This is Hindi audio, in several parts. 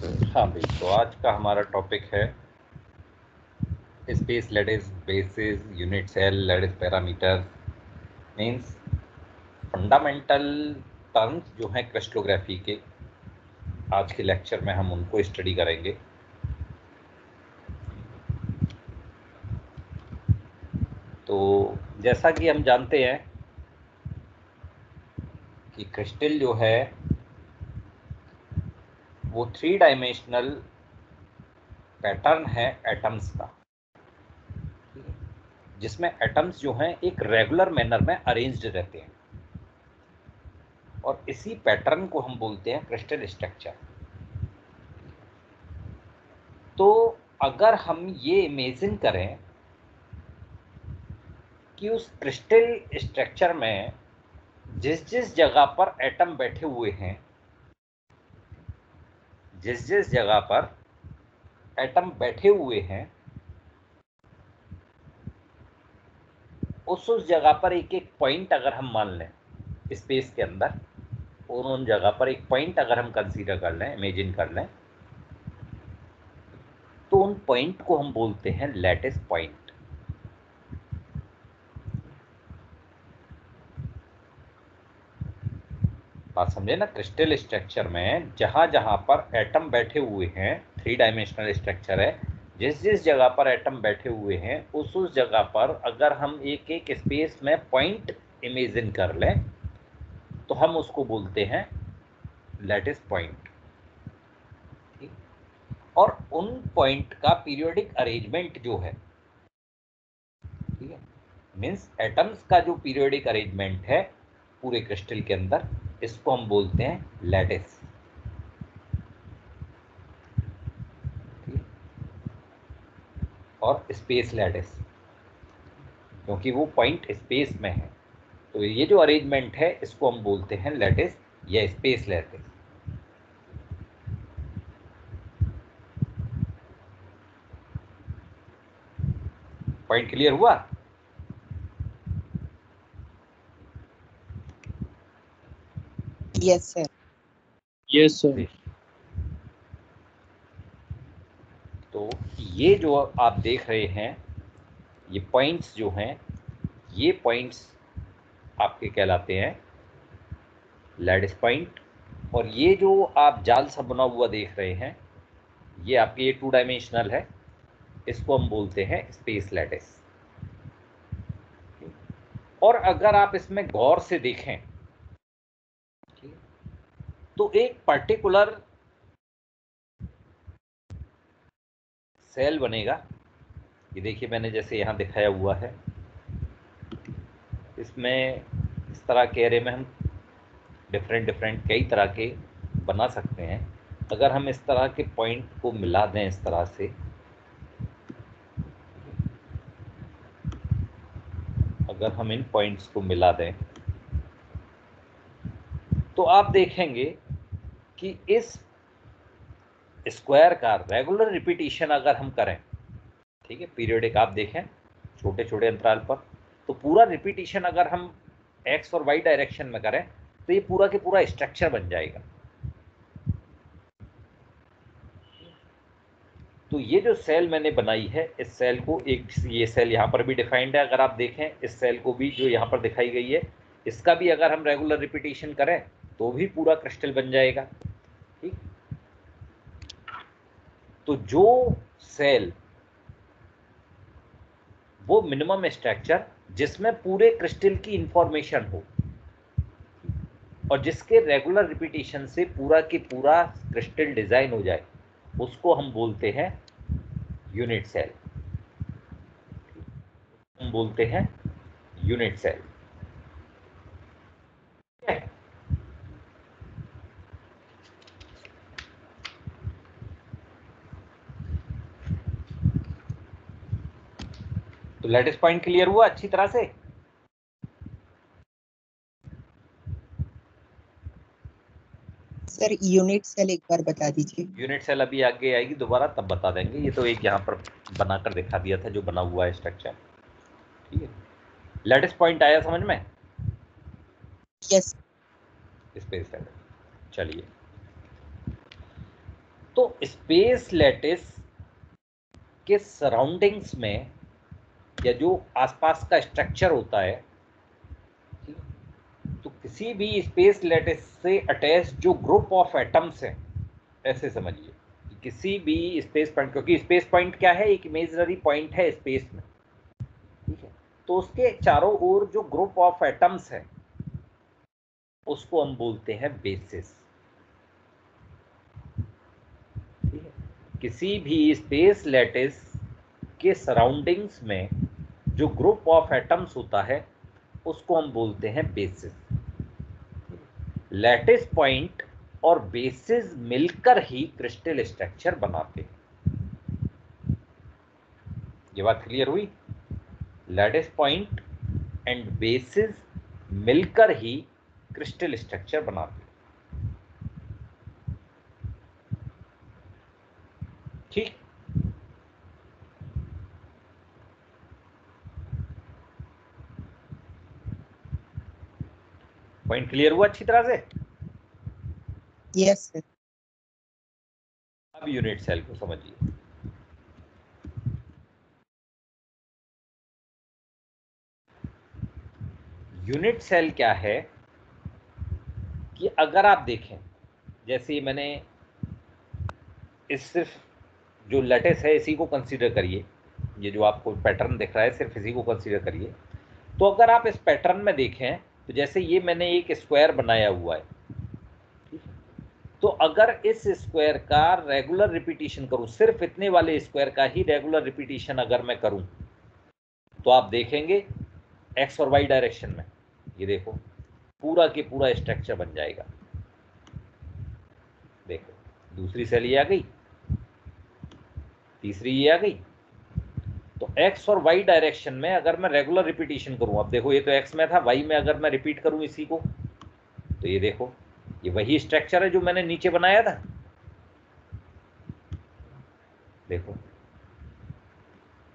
हाँ भाई, तो आज का हमारा टॉपिक है space lattice basis unit cell lattice parameter means fundamental terms जो हैं क्रिस्टलोग्राफी के। आज के लेक्चर में हम उनको स्टडी करेंगे। तो जैसा कि हम जानते हैं कि क्रिस्टल जो है वो 3 डायमेंशनल पैटर्न है एटम्स का, जिसमें एटम्स जो हैं एक रेगुलर मैनर में अरेंज्ड रहते हैं और इसी पैटर्न को हम बोलते हैं क्रिस्टल स्ट्रक्चर। तो अगर हम ये इमेजिन करें कि उस क्रिस्टल स्ट्रक्चर में जिस जिस जगह पर एटम बैठे हुए हैं, जिस जिस जगह पर एटम बैठे हुए हैं, उस जगह पर एक एक पॉइंट अगर हम मान लें स्पेस के अंदर, और उन जगह पर एक पॉइंट अगर हम कंसीडर कर लें, इमेजिन कर लें, तो उन पॉइंट को हम बोलते हैं लैटिस पॉइंट। बात समझे ना? क्रिस्टल स्ट्रक्चर में जहां जहां पर एटम बैठे हुए हैं, 3 डायमेंशनल स्ट्रक्चर है, जिस जिस जगह पर एटम बैठे हुए हैं उस जगह पर अगर हम एक एक स्पेस में पॉइंट इमेजिन कर लें तो हम उसको बोलते हैं लैटिस पॉइंट। और उन पॉइंट का पीरियोडिक अरेंजमेंट जो है, ठीक है, मीन्स एटम्स का जो पीरियोडिक अरेंजमेंट है पूरे क्रिस्टल के अंदर, इसको हम बोलते हैं लैटिस। और स्पेस लैटिस, क्योंकि वो पॉइंट स्पेस में है, तो ये जो अरेंजमेंट है इसको हम बोलते हैं लैटिस या स्पेस लैटिस। पॉइंट क्लियर हुआ? Yes sir. Yes sir. तो ये जो आप देख रहे हैं, ये पॉइंट्स जो हैं, ये पॉइंट्स आपके कहलाते हैं लैटिस पॉइंट। और ये जो आप जाल सा बना हुआ देख रहे हैं, ये आपके 2 डायमेंशनल है, इसको हम बोलते हैं स्पेस लैटिस। और अगर आप इसमें गौर से देखें तो एक पर्टिकुलर सेल बनेगा। ये देखिए, मैंने जैसे यहाँ दिखाया हुआ है, इसमें इस तरह के एरे में हम डिफरेंट कई तरह के बना सकते हैं। अगर हम इस तरह के पॉइंट को मिला दें, इस तरह से, अगर हम इन पॉइंट्स को मिला दें तो आप देखेंगे कि इस स्क्वायर का रेगुलर रिपीटिशन अगर हम करें, ठीक है, पीरियोडिक आप देखें छोटे छोटे अंतराल पर, तो पूरा रिपीटिशन अगर हम एक्स और वाई डायरेक्शन में करें तो ये पूरा के पूरा स्ट्रक्चर बन जाएगा। तो ये जो सेल मैंने बनाई है, इस सेल को, एक ये सेल यहाँ पर भी डिफाइंड है, अगर आप देखें इस सेल को भी जो यहाँ पर दिखाई गई है, इसका भी अगर हम रेगुलर रिपीटिशन करें तो भी पूरा क्रिस्टल बन जाएगा। ठीक, तो जो सेल, वो मिनिमम स्ट्रक्चर जिसमें पूरे क्रिस्टल की इंफॉर्मेशन हो और जिसके रेगुलर रिपीटिशन से पूरा की पूरा क्रिस्टल डिजाइन हो जाए, उसको हम बोलते हैं यूनिट सेल। हम बोलते हैं यूनिट सेल। तो लैटिस पॉइंट क्लियर हुआ अच्छी तरह से? सर यूनिट सेल एक बार बता दीजिए। यूनिट सेल अभी आगे आएगी दोबारा, तब बता देंगे। ये तो एक यहाँ पर बनाकर दिखा दिया था जो बना हुआ है स्ट्रक्चर। ठीक है, लैटिस पॉइंट आया समझ में? यस। Space lattice. चलिए, तो स्पेस लैटिस के सराउंडिंग्स में या जो आसपास का स्ट्रक्चर होता है, तो किसी भी स्पेस लैटिस से अटैच जो ग्रुप ऑफ एटम्स हैं, ऐसे समझिए कि किसी भी स्पेस पॉइंट, क्योंकि स्पेस पॉइंट क्या है, एक इमेजिनरी पॉइंट है स्पेस में, ठीक है, तो उसके चारों ओर जो ग्रुप ऑफ एटम्स है उसको हम बोलते हैं बेसिस। ठीक है, किसी भी स्पेस लैटिस के सराउंडिंग्स में जो ग्रुप ऑफ एटम्स होता है उसको हम बोलते हैं बेसिस। लैटिस पॉइंट और बेसिस मिलकर ही क्रिस्टल स्ट्रक्चर बनाते हैं। ये बात क्लियर हुई? लैटिस पॉइंट एंड बेसिस मिलकर ही क्रिस्टल स्ट्रक्चर बनाते हैं। ठीक, पॉइंट क्लियर हुआ अच्छी तरह से? Yes sir. अब यूनिट सेल को समझिए। यूनिट सेल क्या है कि अगर आप देखें, जैसे मैंने इस सिर्फ जो लैटिस है इसी को कंसीडर करिए, ये जो आपको पैटर्न दिख रहा है सिर्फ इसी को कंसीडर करिए। तो अगर आप इस पैटर्न में देखें तो जैसे ये मैंने एक स्क्वायर बनाया हुआ है, तो अगर इस स्क्वायर का रेगुलर रिपीटिशन करूं, सिर्फ इतने वाले स्क्वायर का ही रेगुलर रिपीटिशन अगर मैं करूं, तो आप देखेंगे एक्स और वाई डायरेक्शन में, ये देखो पूरा के पूरा स्ट्रक्चर बन जाएगा। देखो दूसरी सेल ये आ गई, तीसरी ये आ गई। तो एक्स और वाई डायरेक्शन में अगर मैं रेगुलर रिपीटिशन करूं, अब देखो ये तो एक्स में था, वाई में अगर मैं रिपीट करूं इसी को, तो ये देखो ये वही स्ट्रक्चर है जो मैंने नीचे बनाया था। देखो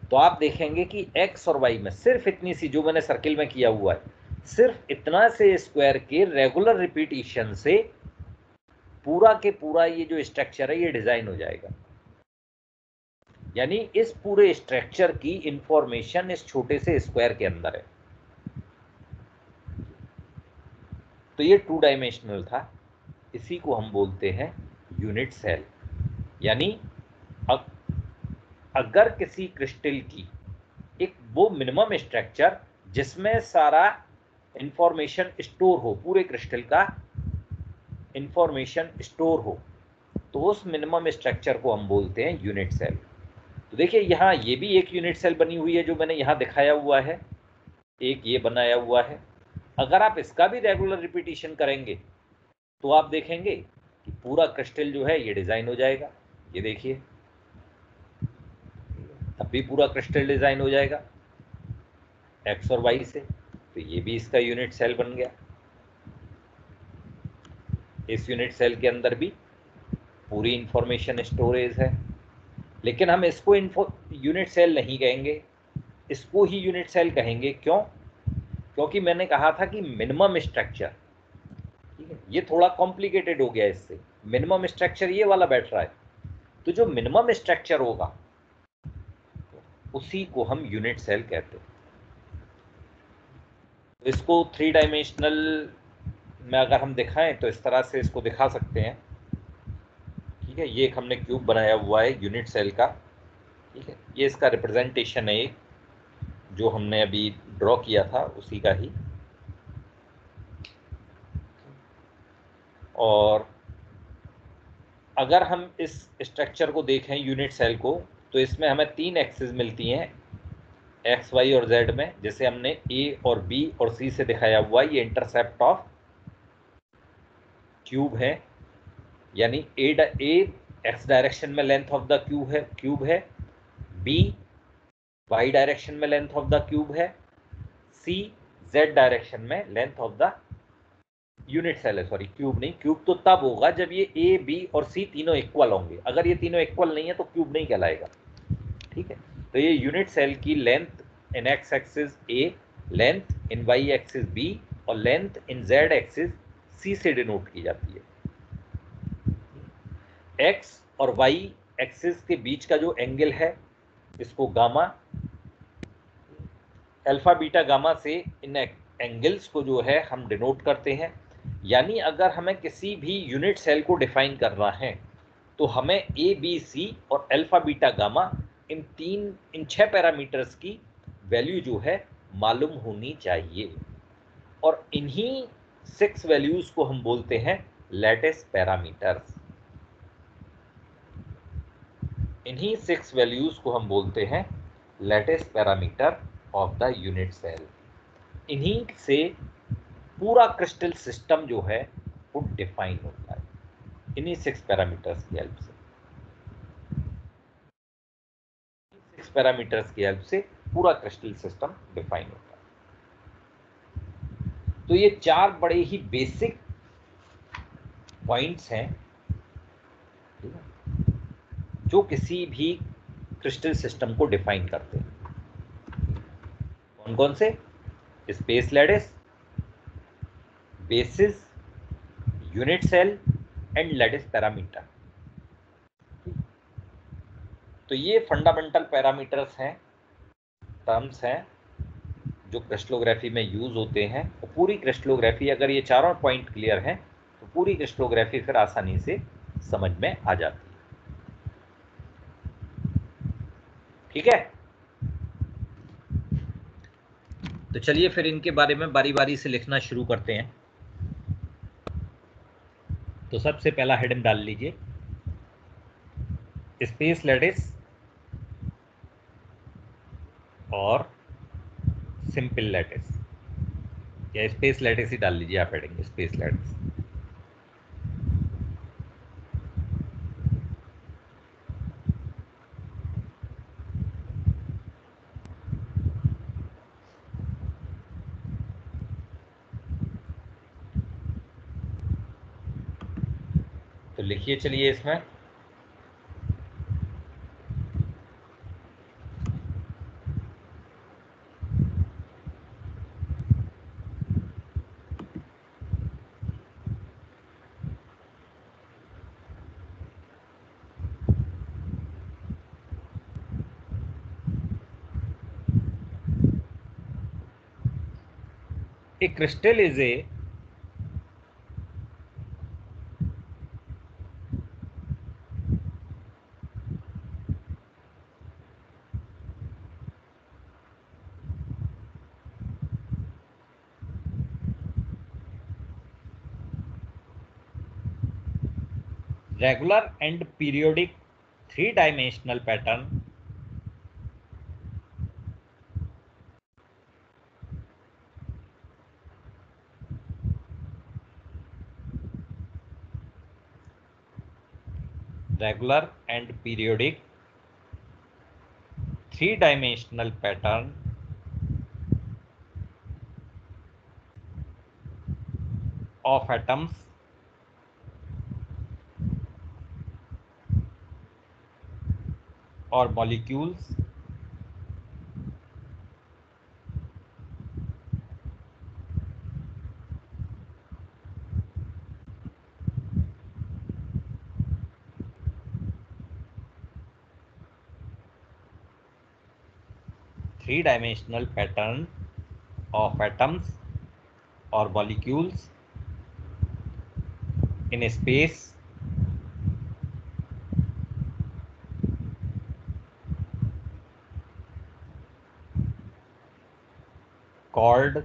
तो आप देखेंगे कि एक्स और वाई में सिर्फ इतनी सी जो मैंने सर्किल में किया हुआ है, सिर्फ इतना से स्क्वायर के रेगुलर रिपीटिशन से पूरा के पूरा ये जो स्ट्रक्चर है ये डिजाइन हो जाएगा। यानी इस पूरे स्ट्रक्चर की इंफॉर्मेशन इस छोटे से स्क्वायर के अंदर है। तो ये 2 डायमेंशनल था, इसी को हम बोलते हैं यूनिट सेल। यानी अगर किसी क्रिस्टल की एक वो मिनिमम स्ट्रक्चर जिसमें सारा इंफॉर्मेशन स्टोर हो, पूरे क्रिस्टल का इंफॉर्मेशन स्टोर हो, तो उस मिनिमम स्ट्रक्चर को हम बोलते हैं यूनिट सेल। तो देखिए यहाँ ये भी एक यूनिट सेल बनी हुई है जो मैंने यहाँ दिखाया हुआ है, एक ये बनाया हुआ है। अगर आप इसका भी रेगुलर रिपीटिशन करेंगे तो आप देखेंगे कि पूरा क्रिस्टल जो है ये डिजाइन हो जाएगा। ये देखिए तब भी पूरा क्रिस्टल डिजाइन हो जाएगा एक्स और वाई से, तो ये भी इसका यूनिट सेल बन गया। इस यूनिट सेल के अंदर भी पूरी इंफॉर्मेशन स्टोरेज है, लेकिन हम इसको यूनिट सेल नहीं कहेंगे, इसको ही यूनिट सेल कहेंगे। क्यों? क्योंकि मैंने कहा था कि मिनिमम स्ट्रक्चर, ठीक है, ये थोड़ा कॉम्प्लिकेटेड हो गया इससे। मिनिमम स्ट्रक्चर ये वाला बैठ रहा है, तो जो मिनिमम स्ट्रक्चर होगा उसी को हम यूनिट सेल कहते हैं। इसको 3 डायमेंशनल में अगर हम दिखाएं तो इस तरह से इसको दिखा सकते हैं। ठीक है, ये एक हमने क्यूब बनाया हुआ है यूनिट सेल का। ठीक है, ये इसका रिप्रेजेंटेशन है एक जो हमने अभी ड्रॉ किया था उसी का ही। और अगर हम इस स्ट्रक्चर को देखें यूनिट सेल को, तो इसमें हमें 3 एक्सिस मिलती हैं एक्स वाई और जेड में, जैसे हमने ए और बी और सी से दिखाया हुआ। ये इंटरसेप्ट ऑफ क्यूब है, यानी ए एक्स डायरेक्शन में लेंथ ऑफ द क्यूब है, बी वाई डायरेक्शन में लेंथ ऑफ द क्यूब है, सी जेड डायरेक्शन में length of the unit cell है। सॉरी क्यूब नहीं, क्यूब तो तब होगा जब ये ए बी और सी तीनों इक्वल होंगे। अगर ये तीनों इक्वल नहीं है तो क्यूब नहीं कहलाएगा। ठीक है, तो ये यूनिट सेल की length in x axis a, length in y axis b और length in z axis c से डिनोट की जाती है। एक्स और वाई एक्सिस के बीच का जो एंगल है इसको गामा, अल्फा बीटा गामा से इन एंगल्स को जो है हम डिनोट करते हैं। यानी अगर हमें किसी भी यूनिट सेल को डिफाइन करना है तो हमें ए बी सी और अल्फा बीटा गामा इन 6 पैरामीटर्स की वैल्यू जो है मालूम होनी चाहिए, और इन्हीं 6 वैल्यूज को हम बोलते हैं लैटिस पैरामीटर्स। इन्हीं 6 वैल्यूज को हम बोलते हैं lattice parameter of the unit cell. इन्हीं से पूरा क्रिस्टल सिस्टम जो है वो डिफाइन होता है, इन्हीं 6 पैरामीटर्स की हेल्प से। 6 पैरामीटर्स की हेल्प से पूरा क्रिस्टल सिस्टम डिफाइन होता है। तो ये 4 बड़े ही बेसिक पॉइंट्स हैं जो किसी भी क्रिस्टल सिस्टम को डिफाइन करते हैं। कौन कौन से? Space lattice, basis, unit cell and lattice parameter. तो ये फंडामेंटल पैरामीटर्स हैं, टर्म्स हैं जो क्रिस्टलोग्राफी में यूज होते हैं। तो पूरी क्रिस्टलोग्राफी, अगर ये चारों पॉइंट क्लियर हैं तो पूरी क्रिस्टलोग्राफी फिर आसानी से समझ में आ जाती है। ठीक है, तो चलिए फिर इनके बारे में बारी बारी से लिखना शुरू करते हैं। तो सबसे पहला हेडिंग डाल लीजिए, स्पेस लैटिस और सिंपल लैटिस, या स्पेस लैटिस ही डाल लीजिए आप हेडिंग, स्पेस लैटिस। तो लिखिए चलिए इसमें, a crystal is a regular and periodic three-dimensional pattern regular and periodic three-dimensional pattern of atoms or molecules three-dimensional pattern of atoms or molecules in space called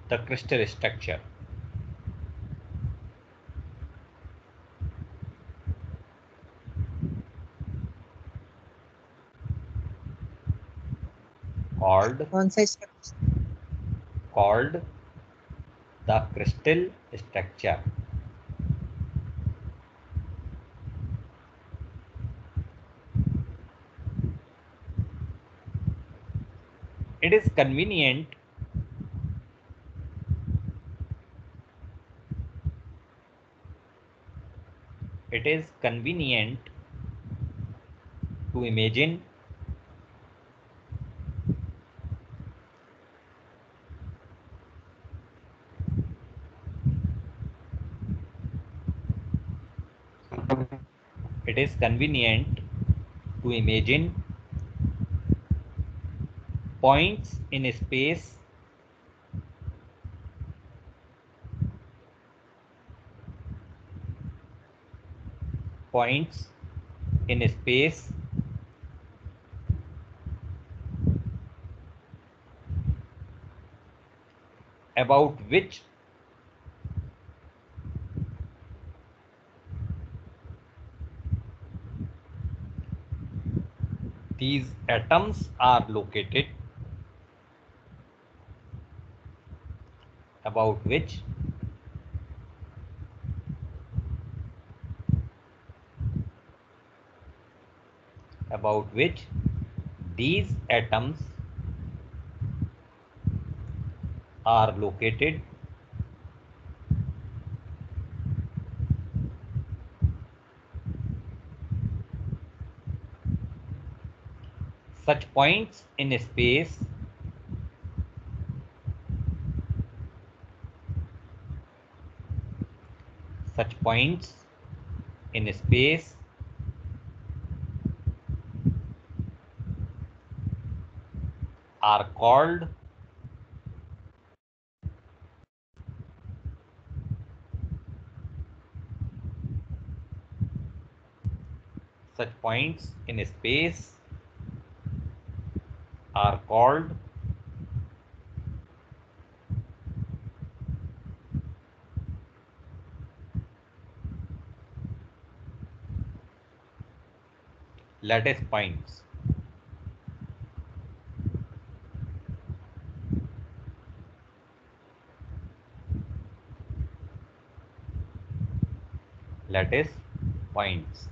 the crystal structure. Called कौन सा structure? called the crystal structure. It is convenient to imagine it is convenient to imagine points in space about which these atoms are located, about which these atoms are located. Such points in space are called such points in space are called lattice points. Lattice points.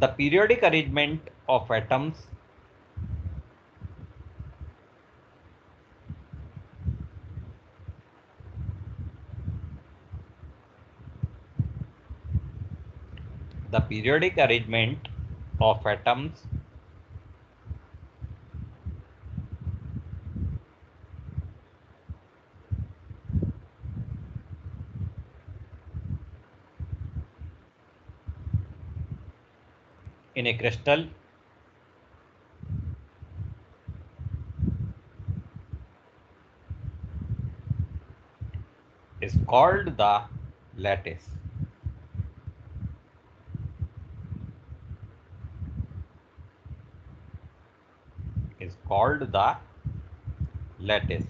The periodic arrangement of atoms the periodic arrangement of atoms in a crystal is called the lattice. Is called the lattice.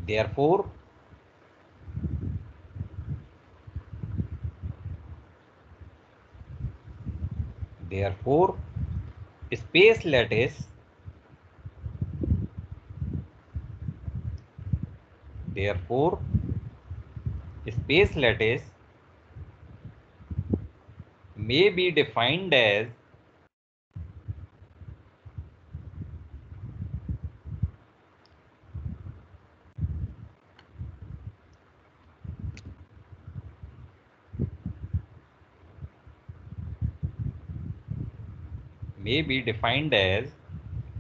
Therefore, space lattice therefore space lattice may be defined as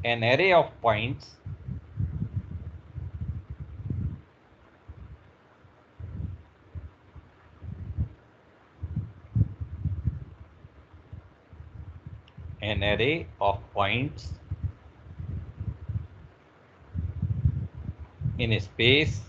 an array of points an array of points in space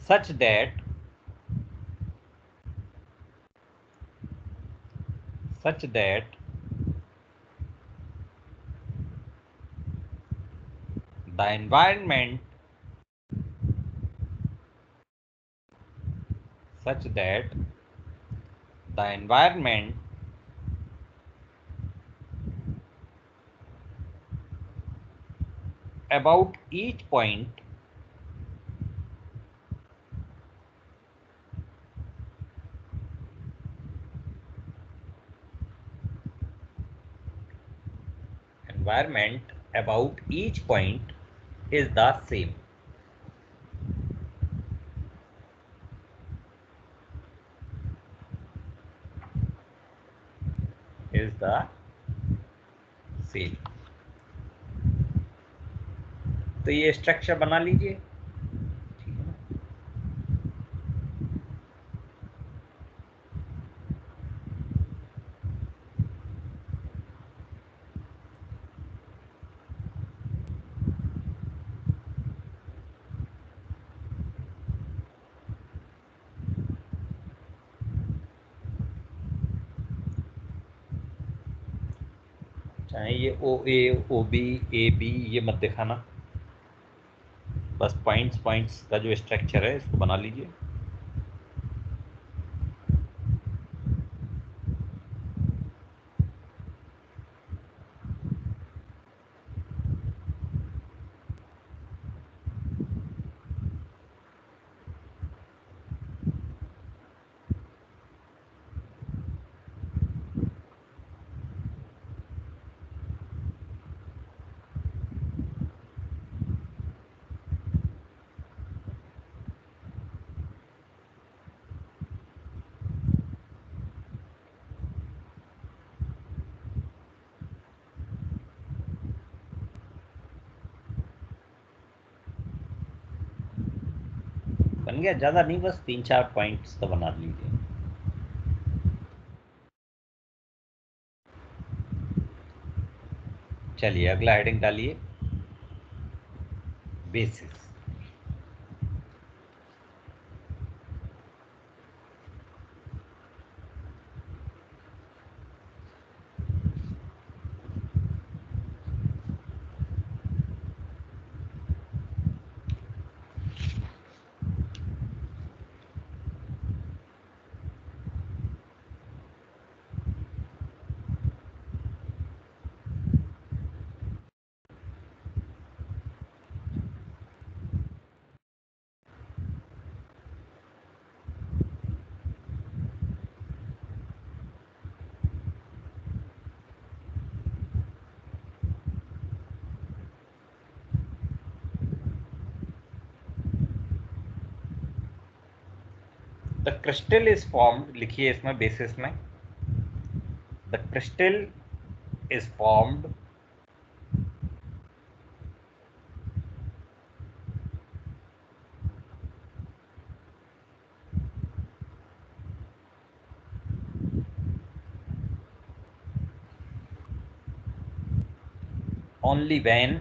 such that the environment such that the environment about each point is the same. Is the same. तो ये स्ट्रक्चर बना लीजिए, ठीक है ना। चाहे ये ओ ए ओ बी ए बी ये मत दिखाना, बस पॉइंट्स का जो स्ट्रक्चर है इसको बना लीजिए। बन गया, ज़्यादा नहीं, बस 3-4 पॉइंट्स तो बना लीजिए। चलिए अगला हेडिंग डालिए, basis. The crystal is formed, लिखिए इसमें बेसिस में, the crystal is formed only when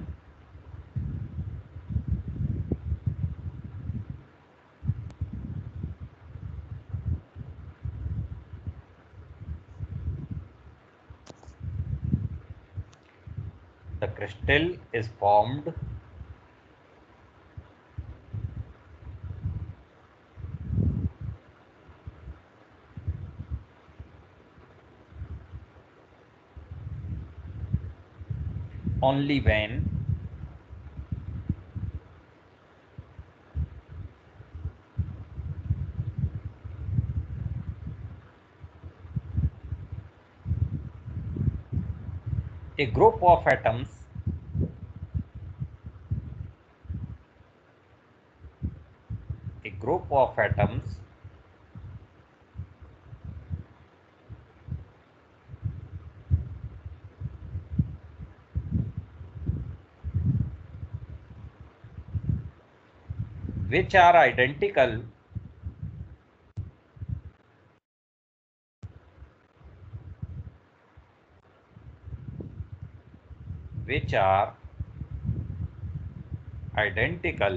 the crystal is formed only when a group of atoms which are identical which are identical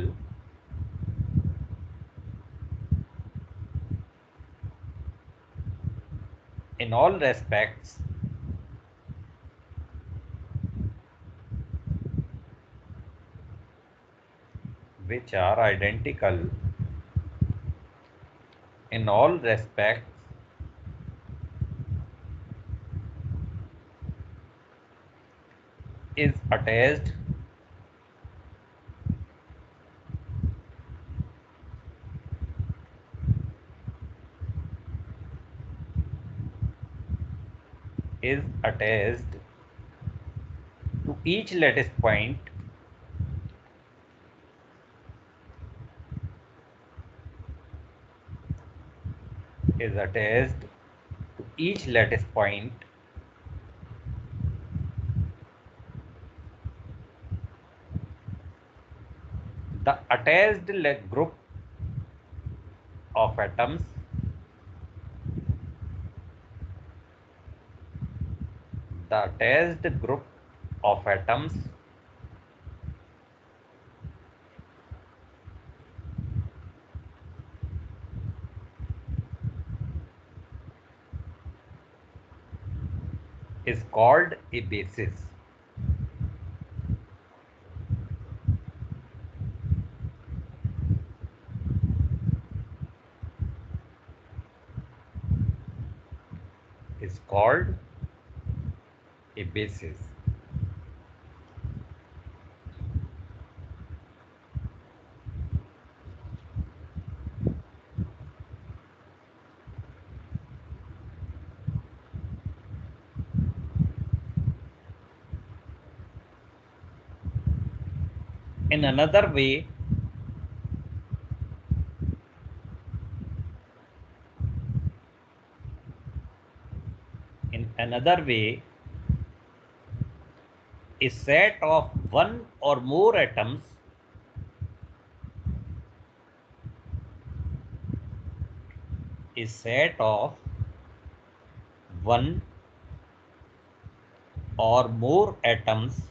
in all respects which are identical in all respects is attached to each lattice point is attached to each lattice point the attached group of atoms is called a basis. Is called a basis. In another way, a set of one or more atoms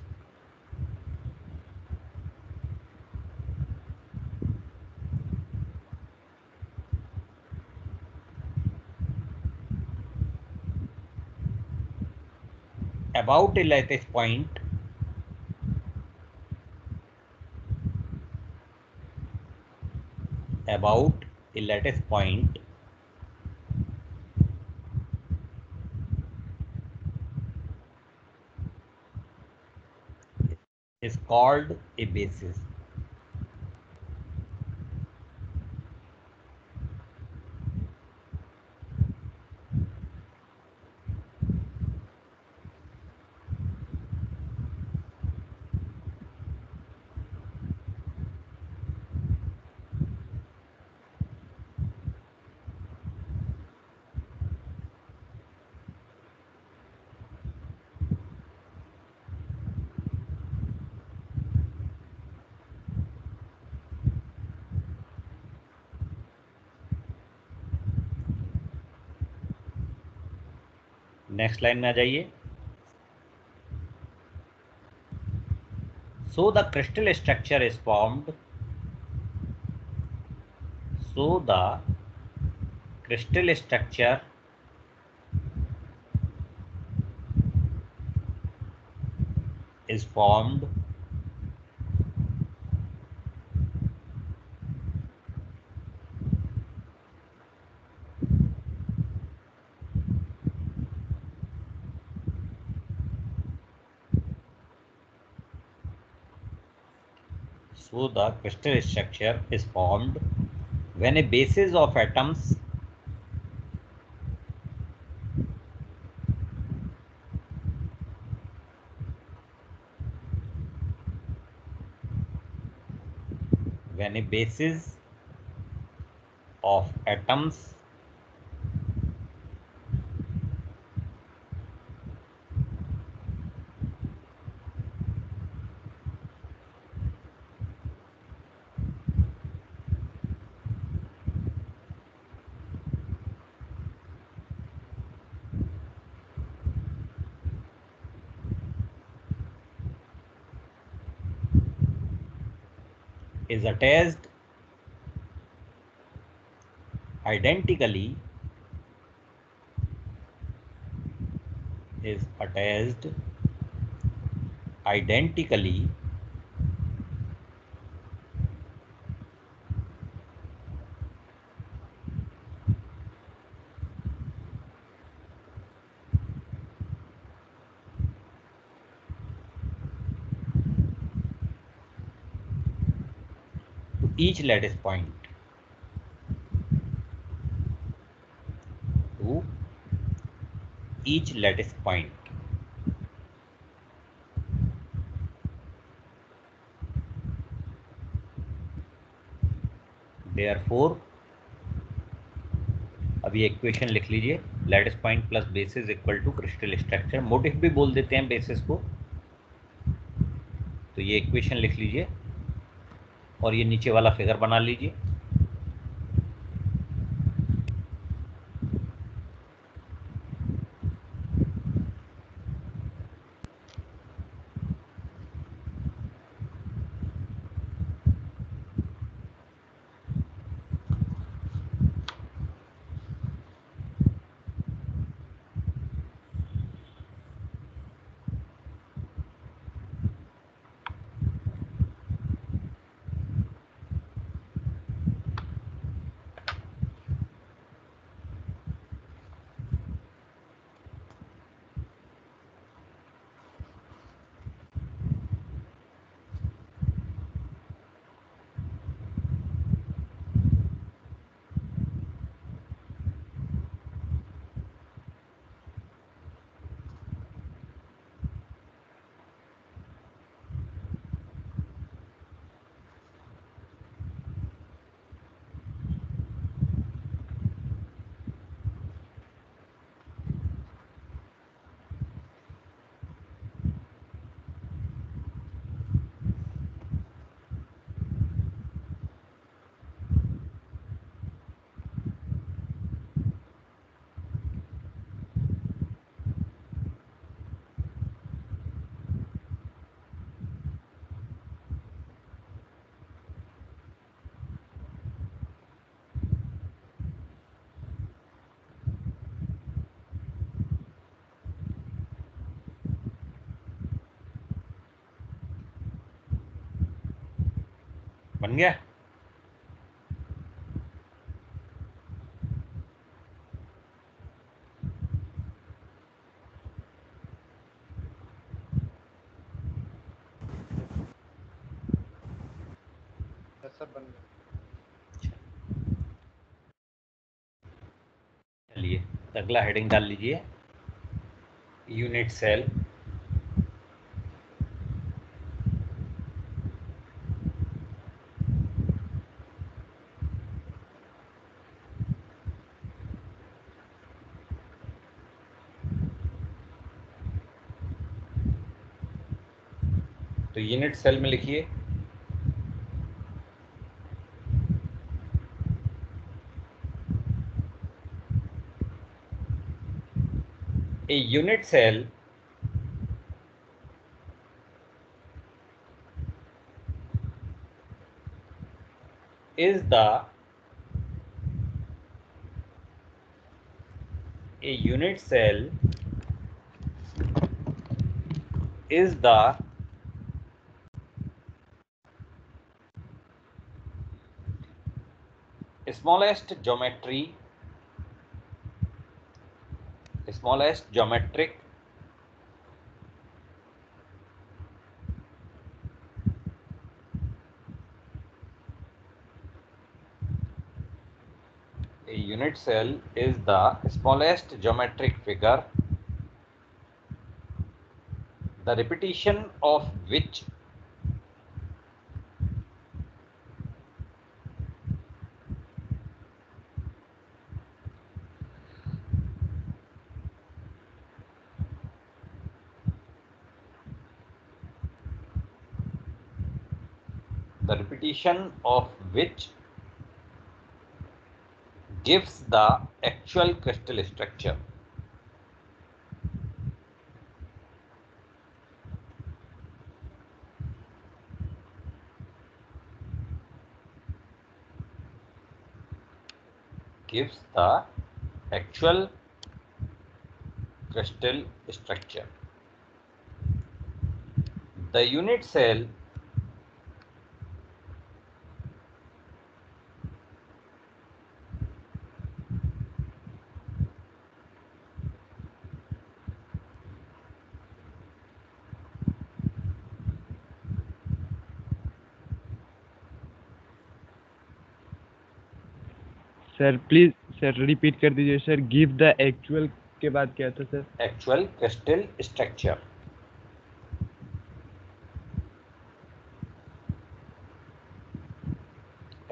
about a lattice point is called a basis. Next line में आ जाइए. So the crystal structure is formed. So the crystal structure is formed when a basis of atoms is attached identically each lattice point, to each lattice point. Therefore, अभी इक्वेशन लिख लीजिए, lattice point plus basis equal to crystal structure. Motif भी बोल देते हैं बेसिस को। तो ये इक्वेशन लिख लीजिए और ये नीचे वाला फिगर बना लीजिए। बन गया? सब बन गया। चलिए अगला हेडिंग डाल लीजिए, यूनिट सेल। तो यूनिट सेल में लिखिए a unit cell is the a unit cell is the smallest geometric a unit cell is the smallest geometric figure, the repetition of which gives the actual crystal structure. Gives the actual crystal structure. The unit cell sir please sir repeat कर दीजिए सर. गिव द एक्चुअल के बाद क्या था sir? Actual crystal structure.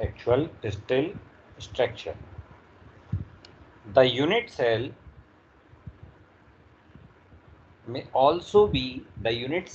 Actual crystal structure. The unit cell may also be defined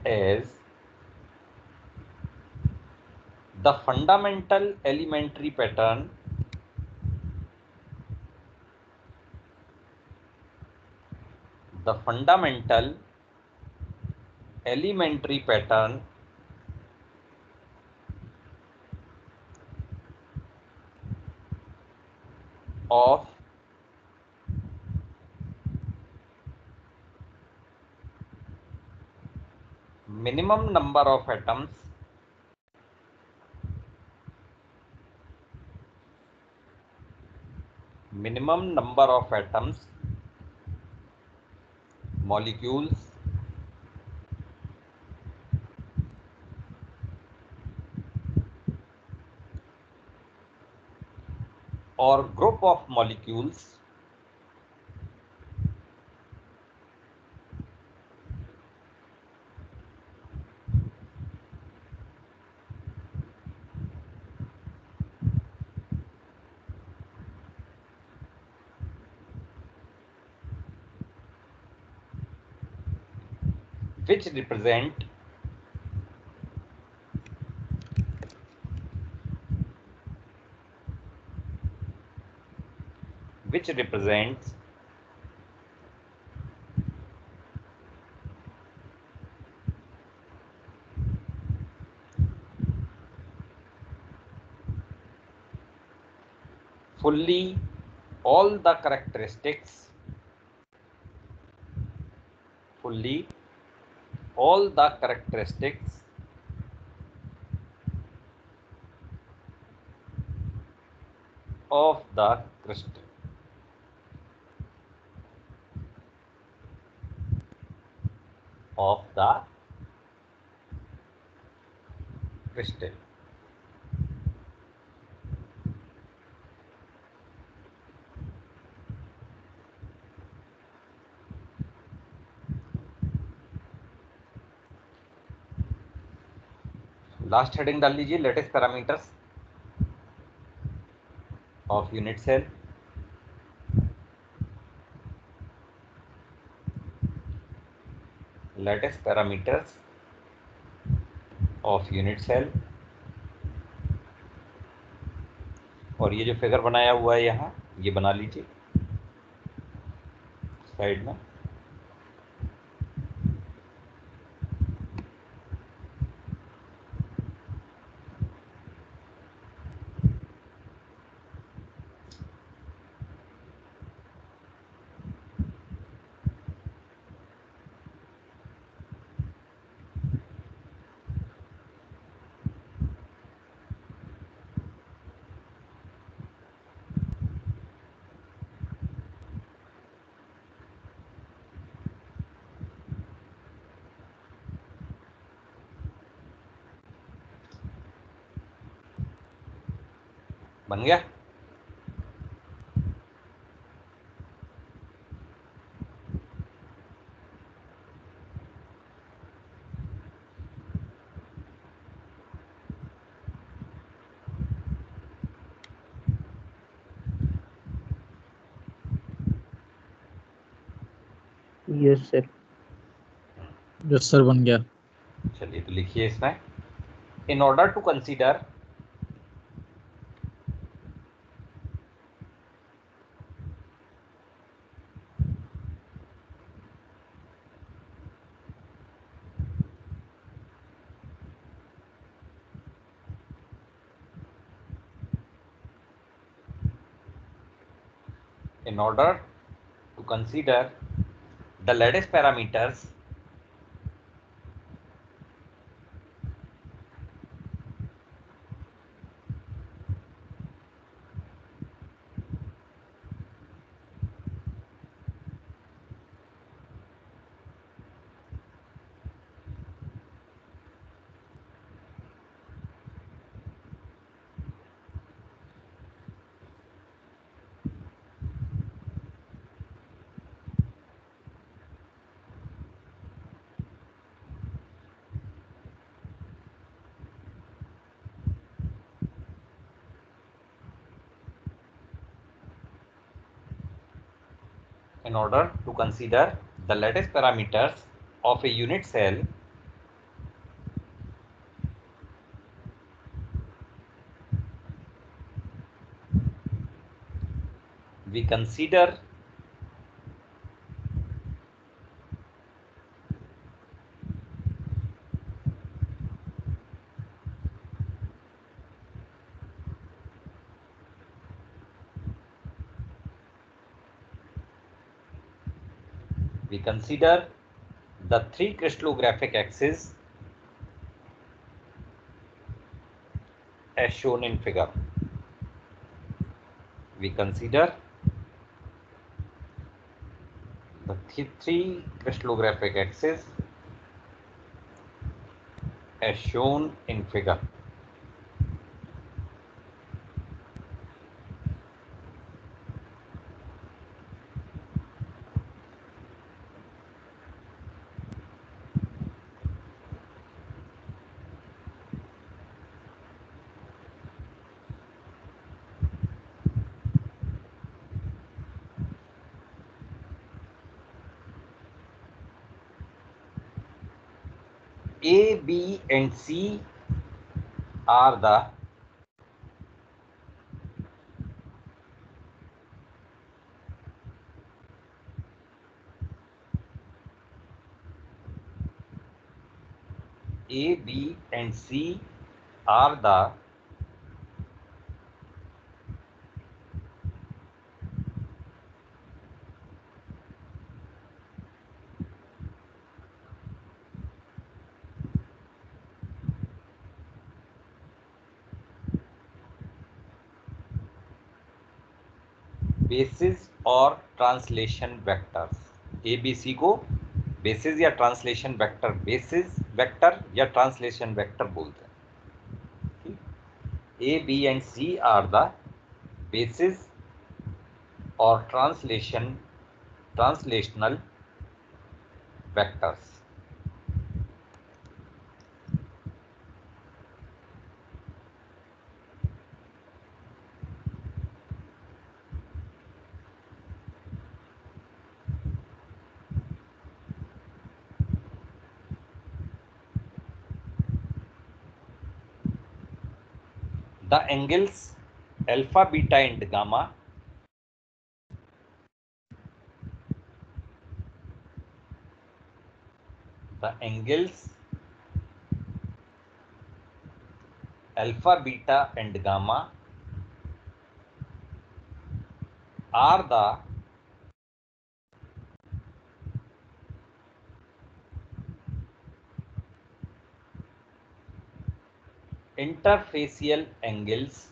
as the fundamental elementary pattern of minimum number of atoms molecules or group of molecules which represents fully all the characteristics of the crystal. Last heading डाल लीजिए, lattice parameters of unit cell. Lattice parameters of unit cell. और ये जो फिगर बनाया हुआ है यहाँ, ये बना लीजिए साइड में. बन गया. Yes, sir. यस सर बन गया. चलिए तो लिखिए इसमें, in order to consider in order to consider the lattice parameters in order to consider the lattice parameters of a unit cell, we consider the three crystallographic axes as shown in figure. We consider the three crystallographic axes as shown in figure. A, B, and C are the A, B, and C are the basis और translation vectors. A B C को बेसिस या ट्रांसलेशन वेक्टर, बेसिस वेक्टर या ट्रांसलेशन वेक्टर बोलते हैं। A B and C are the basis और translational vectors. The angles alpha, beta and gamma the angles alpha, beta and gamma are the interfacial angles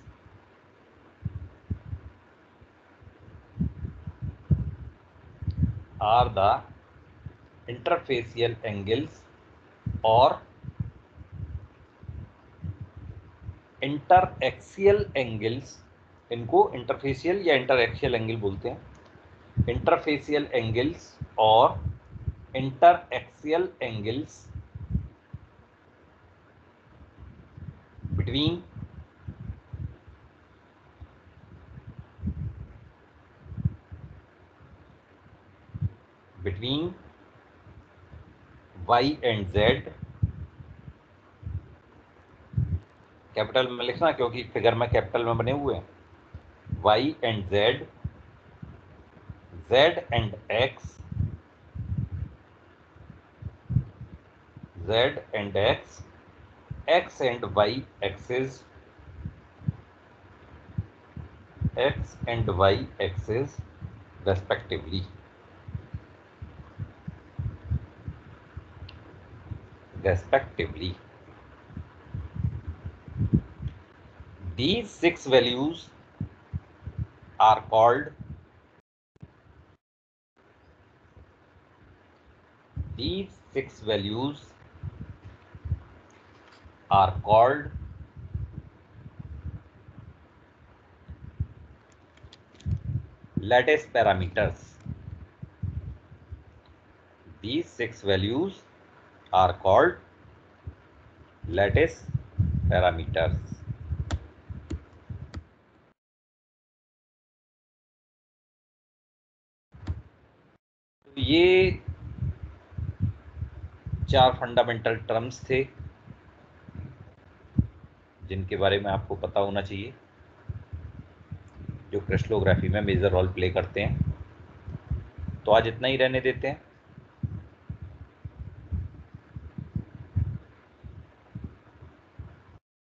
or interaxial angles। इनको इंटरफेशियल या इंटरएक्सियल एंगल बोलते हैं। इंटरफेशियल एंगल्स और interaxial angles between y and z, capital में लिखना क्योंकि फिगर में कैपिटल में बने हुए हैं। y and z, z and x, z and x, x and y axis, x and y axis respectively। respectively. These 6 values are called lattice parameters. These 6 values are called lattice parameters. तो ये 4 फंडामेंटल टर्म्स थे जिनके बारे में आपको पता होना चाहिए, जो क्रिस्टलोग्राफी में मेजर रोल प्ले करते हैं। तो आज इतना ही रहने देते हैं।